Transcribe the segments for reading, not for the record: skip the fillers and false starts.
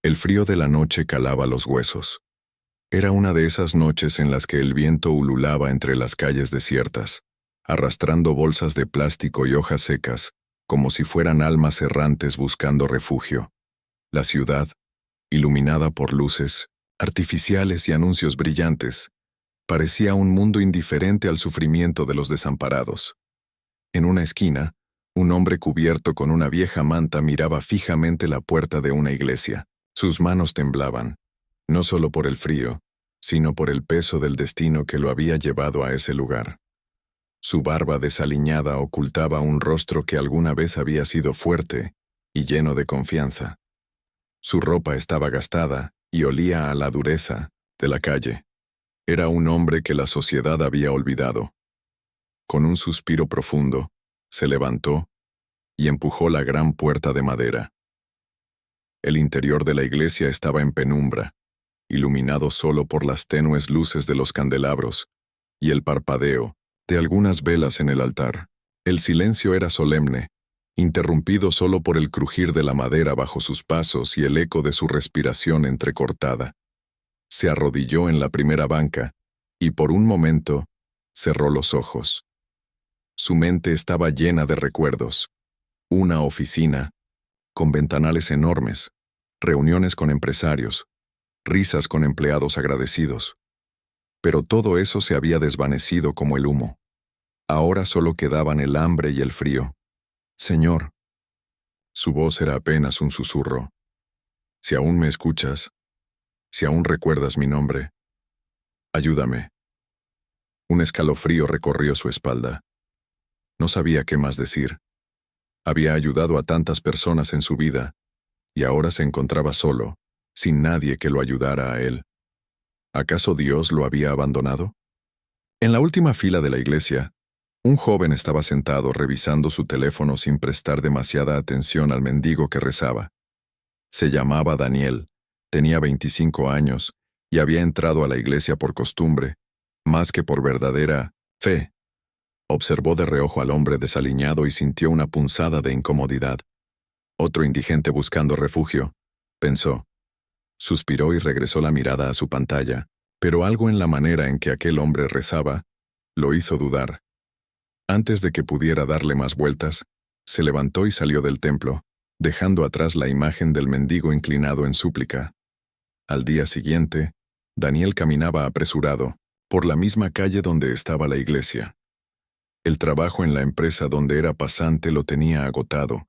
El frío de la noche calaba los huesos. Era una de esas noches en las que el viento ululaba entre las calles desiertas, arrastrando bolsas de plástico y hojas secas, como si fueran almas errantes buscando refugio. La ciudad, iluminada por luces, artificiales y anuncios brillantes, parecía un mundo indiferente al sufrimiento de los desamparados. En una esquina, un hombre cubierto con una vieja manta miraba fijamente la puerta de una iglesia. Sus manos temblaban, no solo por el frío, sino por el peso del destino que lo había llevado a ese lugar. Su barba desaliñada ocultaba un rostro que alguna vez había sido fuerte y lleno de confianza. Su ropa estaba gastada y olía a la dureza de la calle. Era un hombre que la sociedad había olvidado. Con un suspiro profundo, se levantó y empujó la gran puerta de madera. El interior de la iglesia estaba en penumbra, iluminado solo por las tenues luces de los candelabros y el parpadeo de algunas velas en el altar. El silencio era solemne, interrumpido solo por el crujir de la madera bajo sus pasos y el eco de su respiración entrecortada. Se arrodilló en la primera banca y por un momento cerró los ojos. Su mente estaba llena de recuerdos. Una oficina, con ventanales enormes, reuniones con empresarios, risas con empleados agradecidos. Pero todo eso se había desvanecido como el humo. Ahora solo quedaban el hambre y el frío. «Señor». Su voz era apenas un susurro. «Si aún me escuchas, si aún recuerdas mi nombre, ayúdame». Un escalofrío recorrió su espalda. No sabía qué más decir. Había ayudado a tantas personas en su vida, y ahora se encontraba solo, sin nadie que lo ayudara a él. ¿Acaso Dios lo había abandonado? En la última fila de la iglesia, un joven estaba sentado revisando su teléfono sin prestar demasiada atención al mendigo que rezaba. Se llamaba Daniel, tenía 25 años y había entrado a la iglesia por costumbre, más que por verdadera fe. Observó de reojo al hombre desaliñado y sintió una punzada de incomodidad. Otro indigente buscando refugio, pensó. Suspiró y regresó la mirada a su pantalla, pero algo en la manera en que aquel hombre rezaba lo hizo dudar. Antes de que pudiera darle más vueltas, se levantó y salió del templo, dejando atrás la imagen del mendigo inclinado en súplica. Al día siguiente, Daniel caminaba apresurado, por la misma calle donde estaba la iglesia. El trabajo en la empresa donde era pasante lo tenía agotado,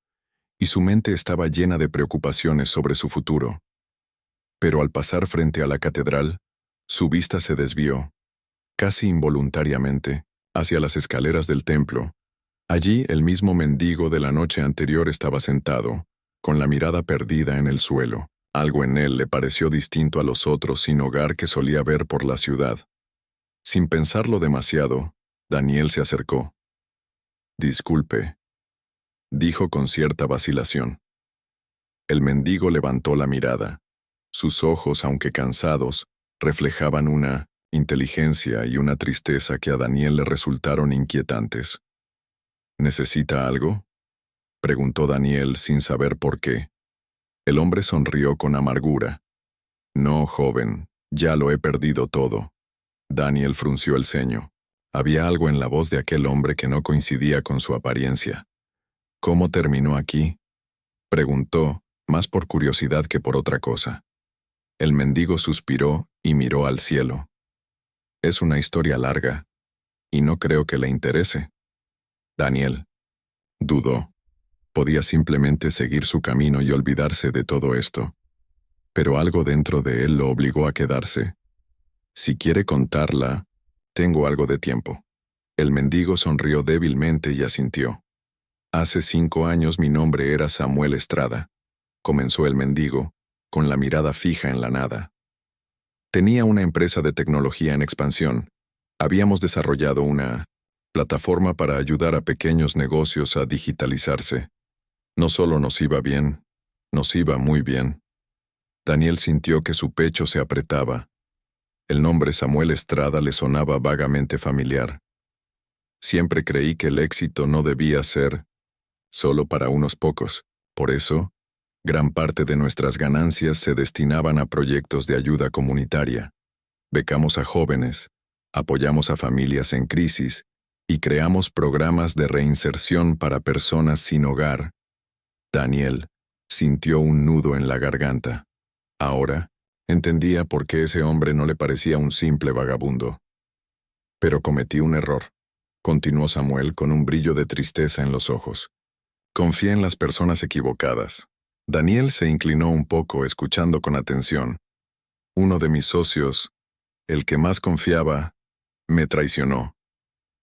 y su mente estaba llena de preocupaciones sobre su futuro. Pero al pasar frente a la catedral, su vista se desvió, casi involuntariamente, hacia las escaleras del templo. Allí el mismo mendigo de la noche anterior estaba sentado, con la mirada perdida en el suelo. Algo en él le pareció distinto a los otros sin hogar que solía ver por la ciudad. Sin pensarlo demasiado, Daniel se acercó. «Disculpe», dijo con cierta vacilación. El mendigo levantó la mirada. Sus ojos, aunque cansados, reflejaban una inteligencia y una tristeza que a Daniel le resultaron inquietantes. «¿Necesita algo?», preguntó Daniel sin saber por qué. El hombre sonrió con amargura. «No, joven, ya lo he perdido todo». Daniel frunció el ceño. Había algo en la voz de aquel hombre que no coincidía con su apariencia. «¿Cómo terminó aquí?», preguntó, más por curiosidad que por otra cosa. El mendigo suspiró y miró al cielo. «Es una historia larga, y no creo que le interese». Daniel dudó. Podía simplemente seguir su camino y olvidarse de todo esto. Pero algo dentro de él lo obligó a quedarse. «Si quiere contarla, tengo algo de tiempo». El mendigo sonrió débilmente y asintió. «Hace 5 años mi nombre era Samuel Estrada», comenzó el mendigo, con la mirada fija en la nada. «Tenía una empresa de tecnología en expansión. Habíamos desarrollado una plataforma para ayudar a pequeños negocios a digitalizarse. No solo nos iba bien, nos iba muy bien». Daniel sintió que su pecho se apretaba. El nombre Samuel Estrada le sonaba vagamente familiar. Siempre creí que el éxito no debía ser solo para unos pocos. Por eso, Gran parte de nuestras ganancias se destinaban a proyectos de ayuda comunitaria. Becamos a jóvenes, apoyamos a familias en crisis y creamos programas de reinserción para personas sin hogar. Daniel sintió un nudo en la garganta. Ahora, entendía por qué ese hombre no le parecía un simple vagabundo. Pero cometí un error, continuó Samuel con un brillo de tristeza en los ojos. Confié en las personas equivocadas. Daniel se inclinó un poco, escuchando con atención. Uno de mis socios, el que más confiaba, me traicionó.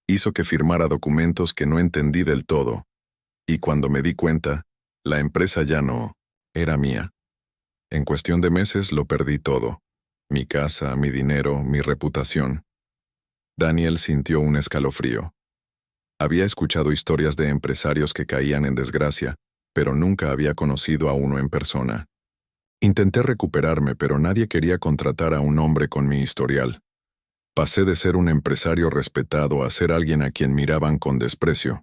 Hizo que firmara documentos que no entendí del todo, y cuando me di cuenta, la empresa ya no era mía. En cuestión de meses lo perdí todo: mi casa, mi dinero, mi reputación. Daniel sintió un escalofrío. Había escuchado historias de empresarios que caían en desgracia, pero nunca había conocido a uno en persona. Intenté recuperarme, pero nadie quería contratar a un hombre con mi historial. Pasé de ser un empresario respetado a ser alguien a quien miraban con desprecio.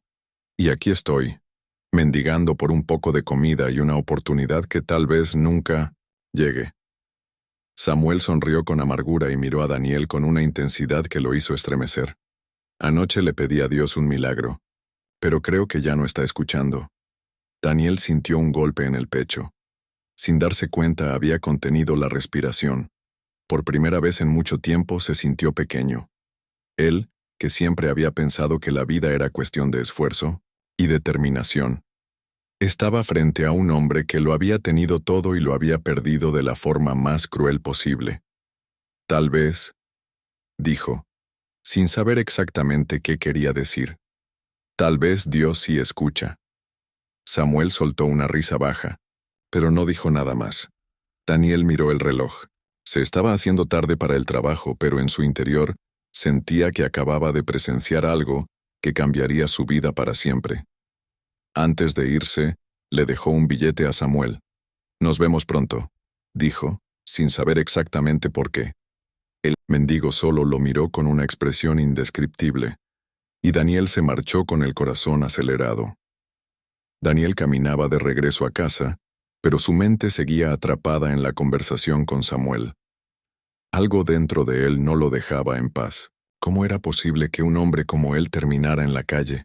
Y aquí estoy, mendigando por un poco de comida y una oportunidad que tal vez nunca llegue. Samuel sonrió con amargura y miró a Daniel con una intensidad que lo hizo estremecer. Anoche le pedí a Dios un milagro, pero creo que ya no está escuchando. Daniel sintió un golpe en el pecho. Sin darse cuenta, había contenido la respiración. Por primera vez en mucho tiempo se sintió pequeño. Él, que siempre había pensado que la vida era cuestión de esfuerzo y determinación, estaba frente a un hombre que lo había tenido todo y lo había perdido de la forma más cruel posible. Tal vez, dijo, sin saber exactamente qué quería decir. Tal vez Dios sí escucha. Samuel soltó una risa baja, pero no dijo nada más. Daniel miró el reloj. Se estaba haciendo tarde para el trabajo, pero en su interior sentía que acababa de presenciar algo que cambiaría su vida para siempre. Antes de irse, le dejó un billete a Samuel. «Nos vemos pronto», dijo, sin saber exactamente por qué. El mendigo solo lo miró con una expresión indescriptible, y Daniel se marchó con el corazón acelerado. Daniel caminaba de regreso a casa, pero su mente seguía atrapada en la conversación con Samuel. Algo dentro de él no lo dejaba en paz. ¿Cómo era posible que un hombre como él terminara en la calle?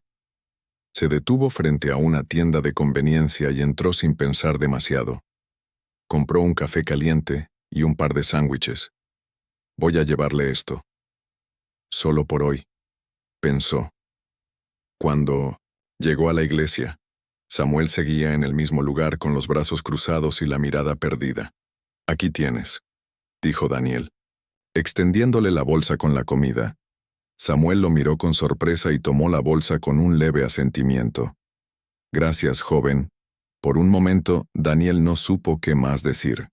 Se detuvo frente a una tienda de conveniencia y entró sin pensar demasiado. Compró un café caliente y un par de sándwiches. Voy a llevarle esto. Solo por hoy, pensó. Cuando llegó a la iglesia, Samuel seguía en el mismo lugar con los brazos cruzados y la mirada perdida. «Aquí tienes», dijo Daniel, extendiéndole la bolsa con la comida. Samuel lo miró con sorpresa y tomó la bolsa con un leve asentimiento. «Gracias, joven». Por un momento, Daniel no supo qué más decir.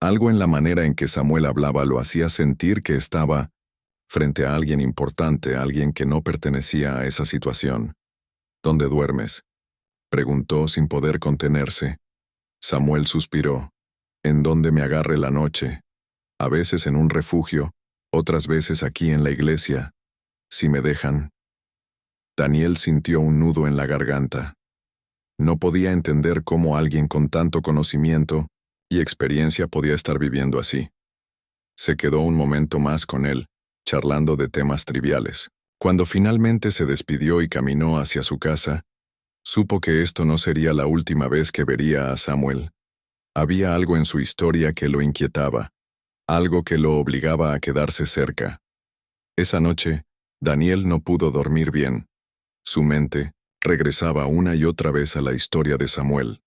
Algo en la manera en que Samuel hablaba lo hacía sentir que estaba frente a alguien importante, alguien que no pertenecía a esa situación. «¿Dónde duermes?», preguntó sin poder contenerse. Samuel suspiró. «En donde me agarre la noche. A veces en un refugio, otras veces aquí en la iglesia, si me dejan». Daniel sintió un nudo en la garganta. No podía entender cómo alguien con tanto conocimiento y experiencia podía estar viviendo así. Se quedó un momento más con él, charlando de temas triviales. Cuando finalmente se despidió y caminó hacia su casa, supo que esto no sería la última vez que vería a Samuel. Había algo en su historia que lo inquietaba, algo que lo obligaba a quedarse cerca. Esa noche, Daniel no pudo dormir bien. Su mente regresaba una y otra vez a la historia de Samuel.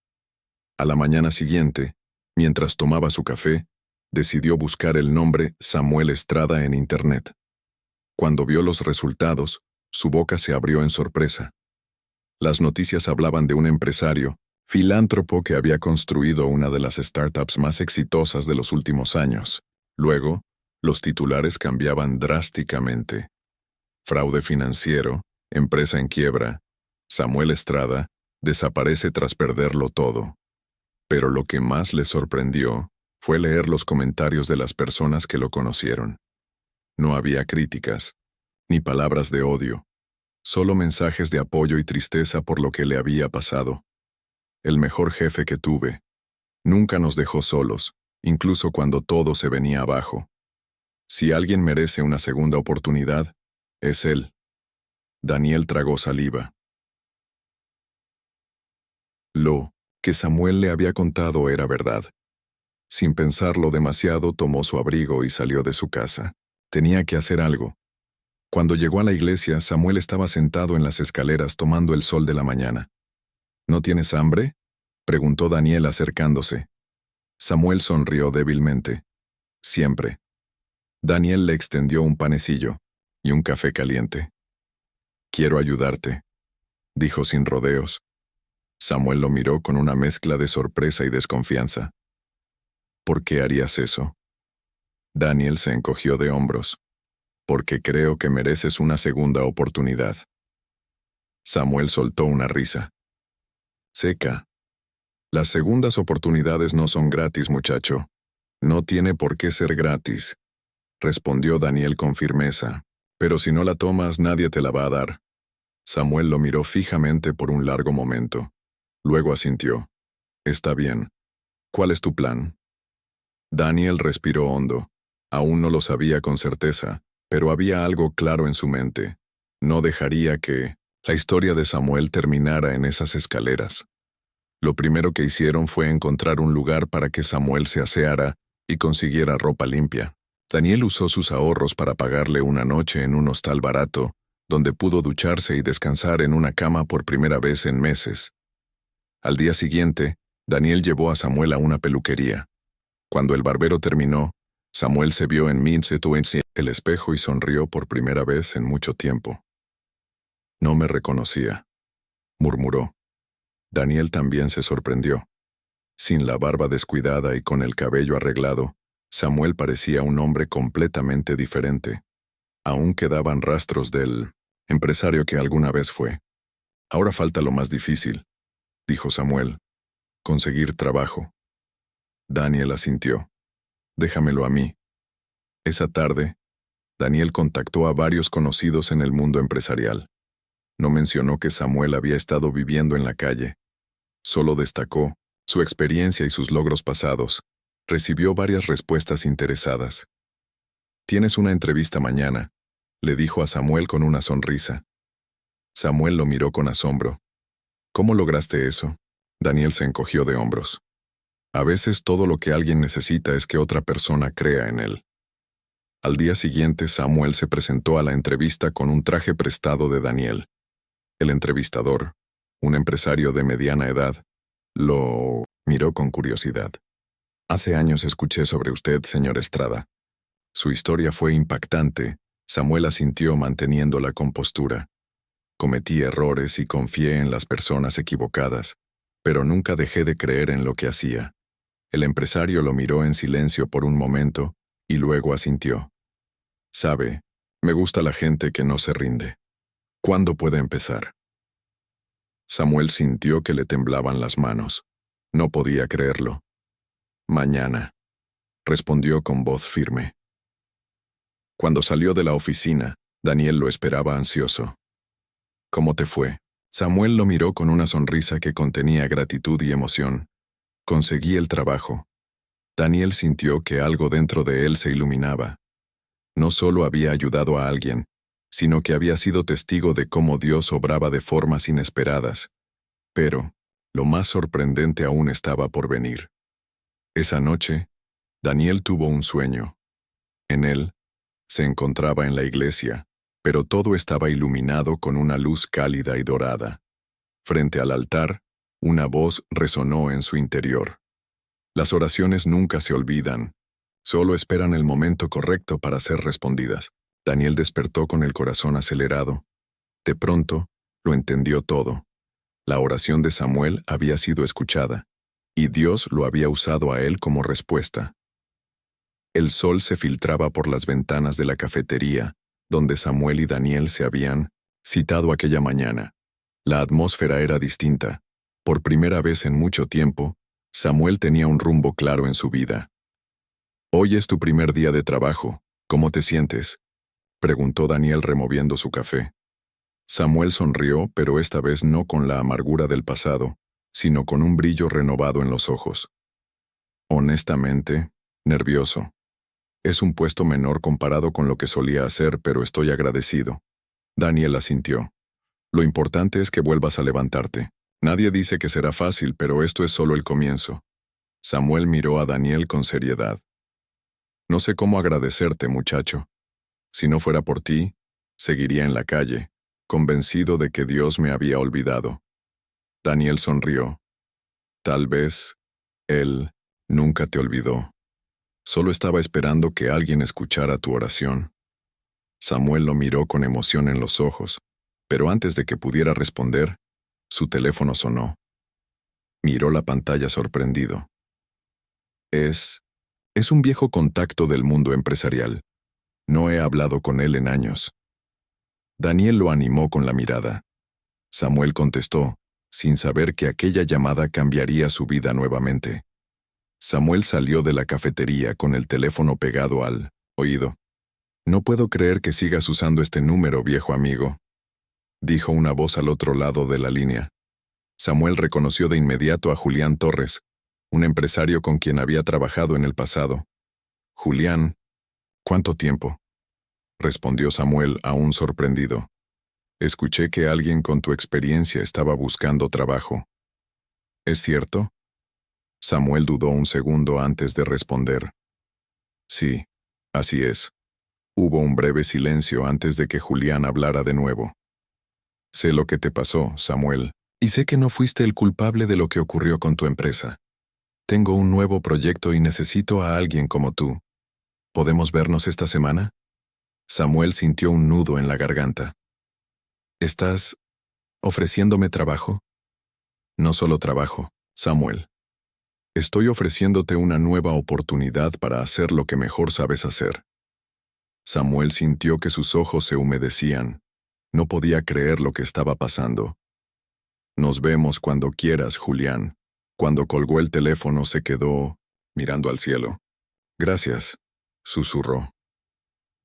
A la mañana siguiente, mientras tomaba su café, decidió buscar el nombre Samuel Estrada en Internet. Cuando vio los resultados, su boca se abrió en sorpresa. Las noticias hablaban de un empresario, filántropo que había construido una de las startups más exitosas de los últimos años. Luego, los titulares cambiaban drásticamente. Fraude financiero, empresa en quiebra, Samuel Estrada desaparece tras perderlo todo. Pero lo que más le sorprendió fue leer los comentarios de las personas que lo conocieron. No había críticas, ni palabras de odio, solo mensajes de apoyo y tristeza por lo que le había pasado. «El mejor jefe que tuve», Nunca nos dejó solos, incluso cuando todo se venía abajo. Si alguien merece una segunda oportunidad, es él. Daniel tragó saliva. Lo que Samuel le había contado era verdad. Sin pensarlo demasiado, tomó su abrigo y salió de su casa. Tenía que hacer algo. Cuando llegó a la iglesia, Samuel estaba sentado en las escaleras tomando el sol de la mañana. ¿No tienes hambre?, preguntó Daniel acercándose. Samuel sonrió débilmente. Siempre. Daniel le extendió un panecillo y un café caliente. Quiero ayudarte, dijo sin rodeos. Samuel lo miró con una mezcla de sorpresa y desconfianza. ¿Por qué harías eso? Daniel se encogió de hombros. Porque creo que mereces una segunda oportunidad. Samuel soltó una risa. Seca. Las segundas oportunidades no son gratis, muchacho. No tiene por qué ser gratis, respondió Daniel con firmeza. Pero si no la tomas, nadie te la va a dar. Samuel lo miró fijamente por un largo momento. Luego asintió. Está bien. ¿Cuál es tu plan? Daniel respiró hondo. Aún no lo sabía con certeza, pero había algo claro en su mente. No dejaría que la historia de Samuel terminara en esas escaleras. Lo primero que hicieron fue encontrar un lugar para que Samuel se aseara y consiguiera ropa limpia. Daniel usó sus ahorros para pagarle una noche en un hostal barato, donde pudo ducharse y descansar en una cama por primera vez en meses. Al día siguiente, Daniel llevó a Samuel a una peluquería. Cuando el barbero terminó, Samuel se vio en el espejo y sonrió por primera vez en mucho tiempo. No me reconocía, murmuró. Daniel también se sorprendió. Sin la barba descuidada y con el cabello arreglado, Samuel parecía un hombre completamente diferente. Aún quedaban rastros del empresario que alguna vez fue. Ahora falta lo más difícil, dijo Samuel. Conseguir trabajo. Daniel asintió. Déjamelo a mí. Esa tarde, Daniel contactó a varios conocidos en el mundo empresarial. No mencionó que Samuel había estado viviendo en la calle. Solo destacó su experiencia y sus logros pasados. Recibió varias respuestas interesadas. «Tienes una entrevista mañana», le dijo a Samuel con una sonrisa. Samuel lo miró con asombro. «¿Cómo lograste eso?» Daniel se encogió de hombros. A veces todo lo que alguien necesita es que otra persona crea en él. Al día siguiente, Samuel se presentó a la entrevista con un traje prestado de Daniel. El entrevistador, un empresario de mediana edad, lo miró con curiosidad. «Hace años escuché sobre usted, señor Estrada. Su historia fue impactante». Samuel asintió manteniendo la compostura. «Cometí errores y confié en las personas equivocadas, pero nunca dejé de creer en lo que hacía». El empresario lo miró en silencio por un momento y luego asintió. «Sabe, me gusta la gente que no se rinde. ¿Cuándo puede empezar?» Samuel sintió que le temblaban las manos. No podía creerlo. «Mañana», respondió con voz firme. Cuando salió de la oficina, Daniel lo esperaba ansioso. «¿Cómo te fue?» Samuel lo miró con una sonrisa que contenía gratitud y emoción. «Conseguí el trabajo». Daniel sintió que algo dentro de él se iluminaba. No solo había ayudado a alguien, sino que había sido testigo de cómo Dios obraba de formas inesperadas. Pero, lo más sorprendente aún estaba por venir. Esa noche, Daniel tuvo un sueño. En él, se encontraba en la iglesia, pero todo estaba iluminado con una luz cálida y dorada. Frente al altar, una voz resonó en su interior. Las oraciones nunca se olvidan, solo esperan el momento correcto para ser respondidas. Daniel despertó con el corazón acelerado. De pronto, lo entendió todo. La oración de Samuel había sido escuchada, y Dios lo había usado a él como respuesta. El sol se filtraba por las ventanas de la cafetería, donde Samuel y Daniel se habían citado aquella mañana. La atmósfera era distinta. Por primera vez en mucho tiempo, Samuel tenía un rumbo claro en su vida. «Hoy es tu primer día de trabajo. ¿Cómo te sientes?», preguntó Daniel removiendo su café. Samuel sonrió, pero esta vez no con la amargura del pasado, sino con un brillo renovado en los ojos. Honestamente, nervioso. Es un puesto menor comparado con lo que solía hacer, pero estoy agradecido. Daniel asintió. Lo importante es que vuelvas a levantarte. Nadie dice que será fácil, pero esto es solo el comienzo. Samuel miró a Daniel con seriedad. No sé cómo agradecerte, muchacho. Si no fuera por ti, seguiría en la calle, convencido de que Dios me había olvidado. Daniel sonrió. Tal vez Él nunca te olvidó. Solo estaba esperando que alguien escuchara tu oración. Samuel lo miró con emoción en los ojos, pero antes de que pudiera responder, su teléfono sonó. Miró la pantalla sorprendido. Es un viejo contacto del mundo empresarial. No he hablado con él en años. Daniel lo animó con la mirada. Samuel contestó, sin saber que aquella llamada cambiaría su vida nuevamente. Samuel salió de la cafetería con el teléfono pegado al oído. No puedo creer que sigas usando este número, viejo amigo, dijo una voz al otro lado de la línea. Samuel reconoció de inmediato a Julián Torres, un empresario con quien había trabajado en el pasado. Julián, ¿cuánto tiempo? Respondió Samuel, aún sorprendido. Escuché que alguien con tu experiencia estaba buscando trabajo. ¿Es cierto? Samuel dudó un segundo antes de responder. Sí, así es. Hubo un breve silencio antes de que Julián hablara de nuevo. Sé lo que te pasó, Samuel, y sé que no fuiste el culpable de lo que ocurrió con tu empresa. Tengo un nuevo proyecto y necesito a alguien como tú. ¿Podemos vernos esta semana? Samuel sintió un nudo en la garganta. ¿Estás ofreciéndome trabajo? No solo trabajo, Samuel. Estoy ofreciéndote una nueva oportunidad para hacer lo que mejor sabes hacer. Samuel sintió que sus ojos se humedecían. No podía creer lo que estaba pasando. Nos vemos cuando quieras, Julián. Cuando colgó el teléfono se quedó mirando al cielo. Gracias, susurró.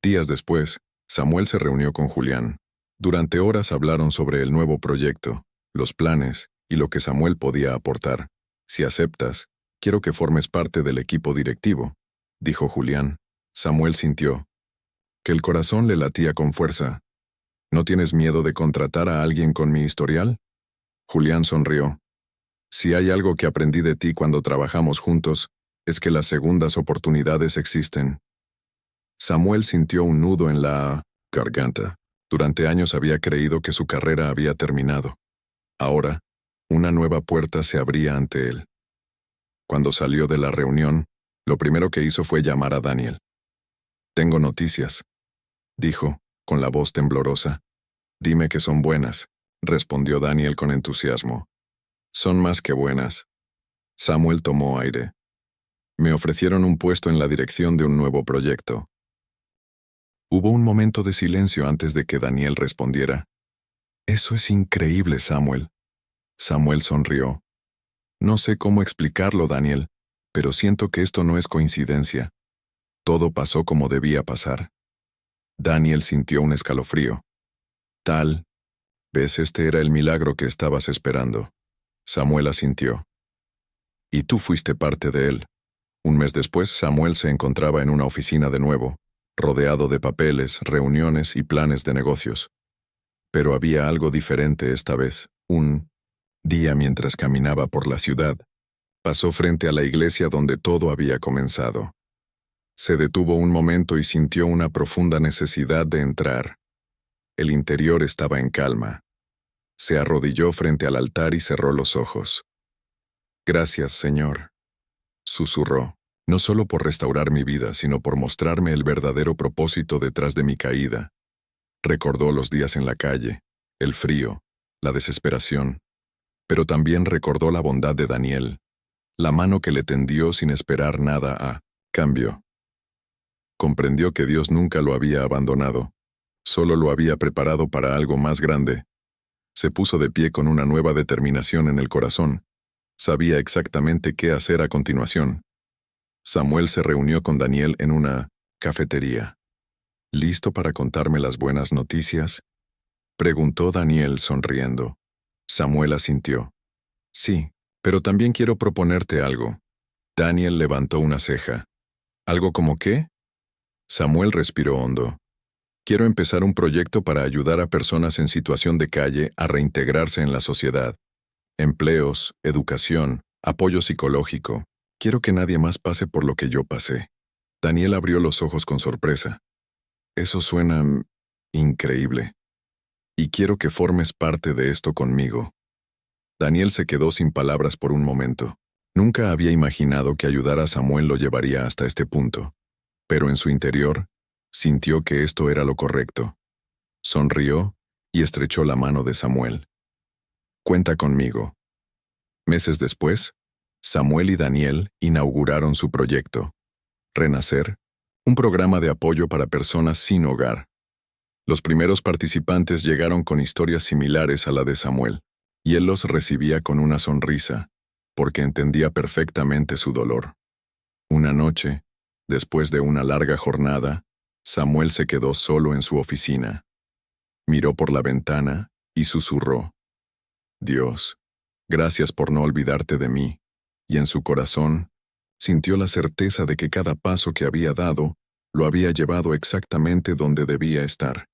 Días después, Samuel se reunió con Julián. Durante horas hablaron sobre el nuevo proyecto, los planes y lo que Samuel podía aportar. Si aceptas, quiero que formes parte del equipo directivo, dijo Julián. Samuel sintió que el corazón le latía con fuerza. ¿No tienes miedo de contratar a alguien con mi historial? Julián sonrió. Si hay algo que aprendí de ti cuando trabajamos juntos, es que las segundas oportunidades existen. Samuel sintió un nudo en la garganta. Durante años había creído que su carrera había terminado. Ahora, una nueva puerta se abría ante él. Cuando salió de la reunión, lo primero que hizo fue llamar a Daniel. Tengo noticias, dijo, con la voz temblorosa. Dime que son buenas, respondió Daniel con entusiasmo. Son más que buenas. Samuel tomó aire. Me ofrecieron un puesto en la dirección de un nuevo proyecto. Hubo un momento de silencio antes de que Daniel respondiera. Eso es increíble, Samuel. Samuel sonrió. No sé cómo explicarlo, Daniel, pero siento que esto no es coincidencia. Todo pasó como debía pasar. Daniel sintió un escalofrío. Tal vez este era el milagro que estabas esperando. Samuel asintió. Y tú fuiste parte de él. Un mes después, Samuel se encontraba en una oficina de nuevo, rodeado de papeles, reuniones y planes de negocios. Pero había algo diferente esta vez. Un día mientras caminaba por la ciudad, pasó frente a la iglesia donde todo había comenzado. Se detuvo un momento y sintió una profunda necesidad de entrar. El interior estaba en calma. Se arrodilló frente al altar y cerró los ojos. Gracias, Señor, susurró, no solo por restaurar mi vida, sino por mostrarme el verdadero propósito detrás de mi caída. Recordó los días en la calle, el frío, la desesperación, pero también recordó la bondad de Daniel, la mano que le tendió sin esperar nada a cambio. Comprendió que Dios nunca lo había abandonado, solo lo había preparado para algo más grande. Se puso de pie con una nueva determinación en el corazón. Sabía exactamente qué hacer a continuación. Samuel se reunió con Daniel en una cafetería. ¿Listo para contarme las buenas noticias? Preguntó Daniel sonriendo. Samuel asintió. Sí, pero también quiero proponerte algo. Daniel levantó una ceja. ¿Algo como qué? Samuel respiró hondo. Quiero empezar un proyecto para ayudar a personas en situación de calle a reintegrarse en la sociedad. Empleos, educación, apoyo psicológico. Quiero que nadie más pase por lo que yo pasé. Daniel abrió los ojos con sorpresa. Eso suena increíble. Y quiero que formes parte de esto conmigo. Daniel se quedó sin palabras por un momento. Nunca había imaginado que ayudar a Samuel lo llevaría hasta este punto, pero en su interior, sintió que esto era lo correcto. Sonrió y estrechó la mano de Samuel. Cuenta conmigo. Meses después, Samuel y Daniel inauguraron su proyecto, Renacer, un programa de apoyo para personas sin hogar. Los primeros participantes llegaron con historias similares a la de Samuel, y él los recibía con una sonrisa, porque entendía perfectamente su dolor. Una noche, después de una larga jornada, Samuel se quedó solo en su oficina. Miró por la ventana y susurró: Dios, gracias por no olvidarte de mí. Y en su corazón, sintió la certeza de que cada paso que había dado lo había llevado exactamente donde debía estar.